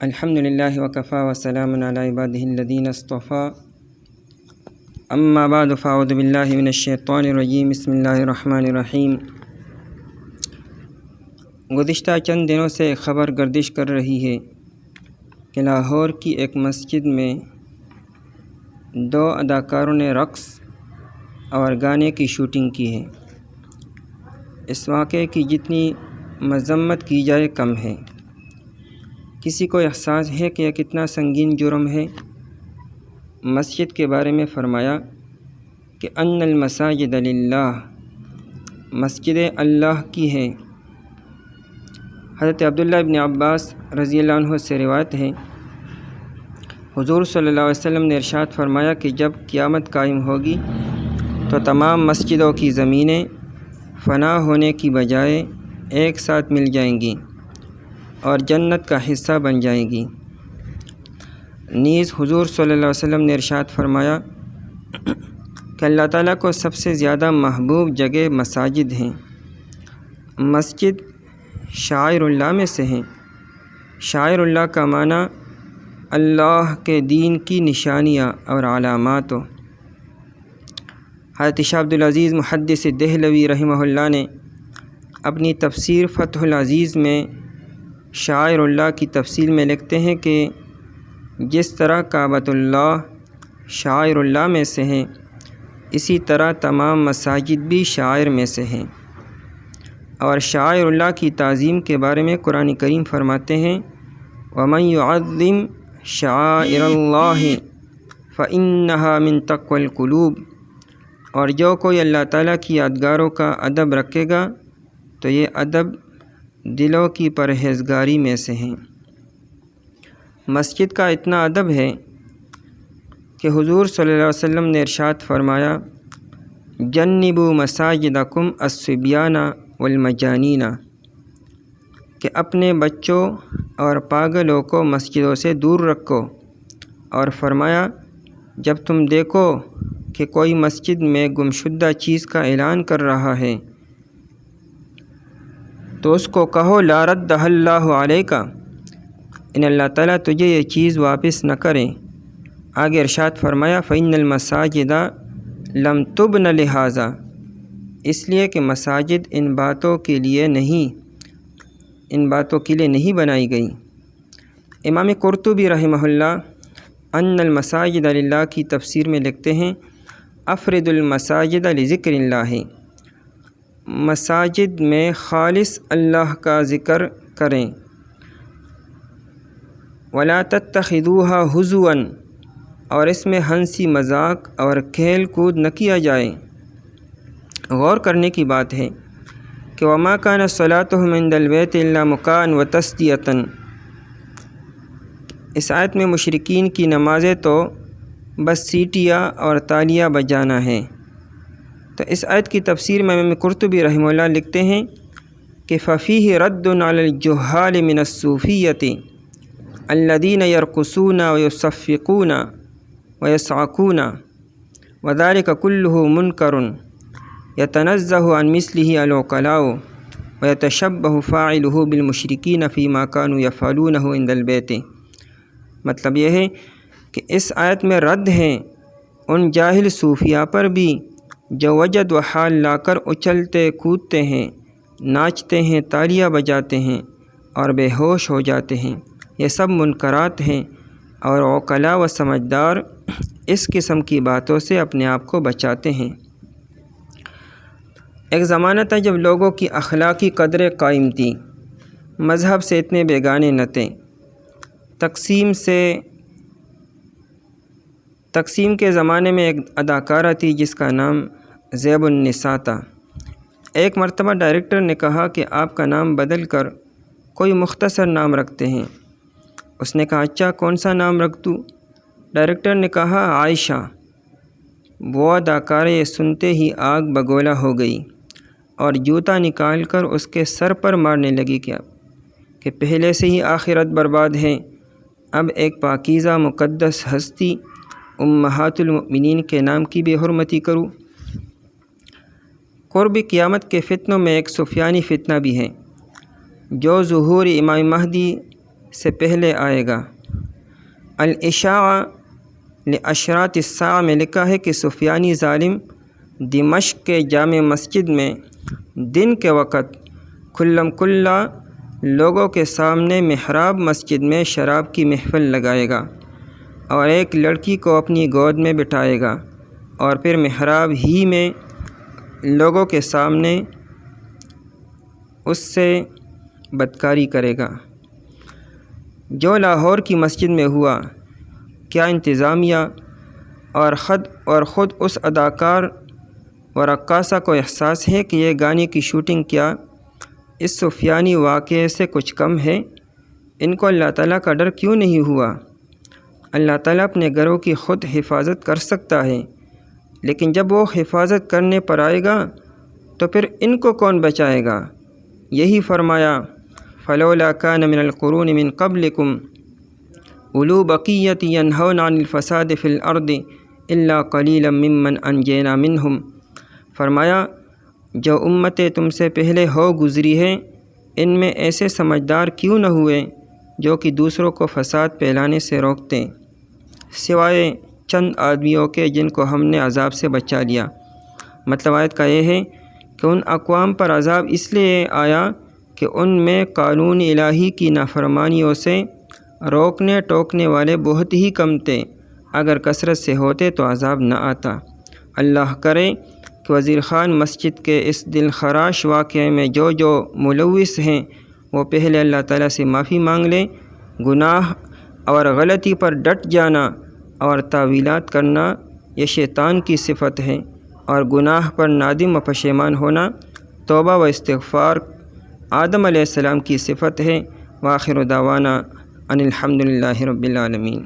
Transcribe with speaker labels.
Speaker 1: الحمدللہ وکفا وسلام علی عبادہ الذین اصطفیٰ اما بعد فاعوذ باللہ من الشیطان الرجیم بسم اللہ الرحمن الرحیم۔ گزشتہ چند دنوں سے خبر گردش کر رہی ہے کہ لاہور کی ایک مسجد میں 2 اداکاروں نے رقص اور گانے کی شوٹنگ کی ہے۔ اس واقعے کی جتنی مذمت کی جائے کم ہے۔ کسی کو احساس ہے کہ یہ کتنا سنگین جرم ہے؟ مسجد کے بارے میں فرمایا کہ ان المساجد للہ، مسجدیں اللہ کی ہیں۔ حضرت عبداللہ ابن عباس رضی اللہ عنہ سے روایت ہے، حضور صلی اللہ علیہ وسلم نے ارشاد فرمایا کہ جب قیامت قائم ہوگی تو تمام مسجدوں کی زمینیں فنا ہونے کی بجائے ایک ساتھ مل جائیں گی اور جنت کا حصہ بن جائیں گی۔ نیز حضور صلی اللہ علیہ وسلم نے ارشاد فرمایا کہ اللہ تعالیٰ کو سب سے زیادہ محبوب جگہ مساجد ہیں۔ مسجد شاعر اللہ میں سے ہیں۔ شاعر اللہ کا معنی اللہ کے دین کی نشانیاں اور علامات ہو۔ حضرت شاہ عبدالعزیز محدث دہلوی رحمہ اللہ نے اپنی تفسیر فتح العزیز میں شاعر اللہ کی تفصیل میں لکھتے ہیں کہ جس طرح کعبۃ اللہ شاعر اللہ میں سے ہیں، اسی طرح تمام مساجد بھی شاعر میں سے ہیں۔ اور شاعر اللہ کی تعظیم کے بارے میں قرآن کریم فرماتے ہیں وَمَن يُعَظِّمْ شَعَائِرَ اللَّهِ فَإِنَّهَا مِن تَقْوَى الْقُلُوبِ، اور جو کوئی اللہ تعالیٰ کی یادگاروں کا ادب رکھے گا تو یہ ادب دلوں کی پرہیزگاری میں سے ہیں۔ مسجد کا اتنا ادب ہے کہ حضور صلی اللہ علیہ وسلم نے ارشاد فرمایا جنبوا مساجدکم الصبیان والمجانین، کہ اپنے بچوں اور پاگلوں کو مسجدوں سے دور رکھو، اور فرمایا جب تم دیکھو کہ کوئی مسجد میں گمشدہ چیز کا اعلان کر رہا ہے تو اس کو کہو لا ردہ اللہ علیک، ان اللہ تعالیٰ تجھے یہ چیز واپس نہ کریں۔ آگے ارشاد فرمایا فإن المساجد لم تبن لہذا، اس لیے کہ مساجد ان باتوں کے لیے نہیں بنائی گئی۔ امام قرطبی رحمہ اللہ ان المساجد للہ کی تفسیر میں لکھتے ہیں افرد المساجد لذکر اللہ، مساجد میں خالص اللہ کا ذکر کریں۔ ولا تتخذوها ہزوا، اور اس میں ہنسی مذاق اور کھیل کود نہ کیا جائے۔ غور کرنے کی بات ہے کہ وما كان صلاتهم عند البيت الا مكاء وتصدية، اس آیت میں مشرکین کی نمازیں تو بس سیٹیاں اور تالیاں بجانا ہے۔ تو اس آیت کی تفسیر میں امام قرطبی رحمہ اللہ لکھتے ہیں کہ ففیہ رد علی الجہال من الصوفیۃ الذین یرقصون ویصفقون ویصعقون وذلک کلہ منکر یتنزہ عن مثلہ العقلاء ویتشبہ فاعلہ بالمشرکین فیما کانوا یفعلونہ عند البیت۔ مطلب یہ ہے کہ اس آیت میں رد ہیں ان جاہل صوفیاء پر بھی جو وجد و حال لا کر اچھلتے کودتے ہیں، ناچتے ہیں، تالیاں بجاتے ہیں اور بے ہوش ہو جاتے ہیں۔ یہ سب منکرات ہیں، اور عقلاء و سمجھدار اس قسم کی باتوں سے اپنے آپ کو بچاتے ہیں۔ ایک زمانہ تھا جب لوگوں کی اخلاقی قدریں قائم تھیں، مذہب سے اتنے بیگانے نہ تھے۔ تقسیم کے زمانے میں ایک اداکارہ تھی جس کا نام زیب النساء تھا۔ ایک مرتبہ ڈائریکٹر نے کہا کہ آپ کا نام بدل کر کوئی مختصر نام رکھتے ہیں۔ اس نے کہا اچھا کون سا نام رکھ دوں؟ ڈائریکٹر نے کہا عائشہ۔ وہ اداکارہ یہ سنتے ہی آگ بگولا ہو گئی اور جوتا نکال کر اس کے سر پر مارنے لگی کہ پہلے سے ہی آخرت برباد ہے، اب ایک پاکیزہ مقدس ہستی امہات المؤمنین کے نام کی بے حرمتی کروں۔ قرب قیامت کے فتنوں میں ایک سفیانی فتنہ بھی ہے جو ظہور امام مہدی سے پہلے آئے گا۔ الاشاعہ لاشراط الساعہ میں لکھا ہے کہ سفیانی ظالم دمشق کے جامع مسجد میں دن کے وقت کھلم کھلا لوگوں کے سامنے محراب مسجد میں شراب کی محفل لگائے گا اور ایک لڑکی کو اپنی گود میں بٹھائے گا اور پھر محراب ہی میں لوگوں کے سامنے اس سے بدکاری کرے گا۔ جو لاہور کی مسجد میں ہوا، کیا انتظامیہ اور خود اس اداکار و رقاصہ کو احساس ہے کہ یہ گانے کی شوٹنگ کیا اس سفیانی واقعے سے کچھ کم ہے؟ ان کو اللہ تعالیٰ کا ڈر کیوں نہیں ہوا؟ اللہ تعالیٰ اپنے گھروں کی خود حفاظت کر سکتا ہے، لیکن جب وہ حفاظت کرنے پر آئے گا تو پھر ان کو کون بچائے گا؟ یہی فرمایا فلولا کان من القرون من قبلکم اولو بقیۃ ینہون عن الفساد فی الارض الا قلیلا ممن انجینا منہم۔ فرمایا جو امتیں تم سے پہلے ہو گزری ہیں ان میں ایسے سمجھدار کیوں نہ ہوئے جو کہ دوسروں کو فساد پھیلانے سے روکتے، سوائے چند آدمیوں کے جن کو ہم نے عذاب سے بچا لیا۔ مطلب آیت کا یہ ہے کہ ان اقوام پر عذاب اس لیے آیا کہ ان میں قانون الہی کی نافرمانیوں سے روکنے ٹوکنے والے بہت ہی کم تھے، اگر کثرت سے ہوتے تو عذاب نہ آتا۔ اللہ کرے کہ وزیر خان مسجد کے اس دل خراش واقعے میں جو ملوث ہیں وہ پہلے اللہ تعالیٰ سے معافی مانگ لیں۔ گناہ اور غلطی پر ڈٹ جانا اور تعویلات کرنا یہ شیطان کی صفت ہے، اور گناہ پر نادم و پشیمان ہونا توبہ و استغفار آدم علیہ السلام کی صفت ہے۔ وآخر دعوانا ان الحمد للہ رب العالمین۔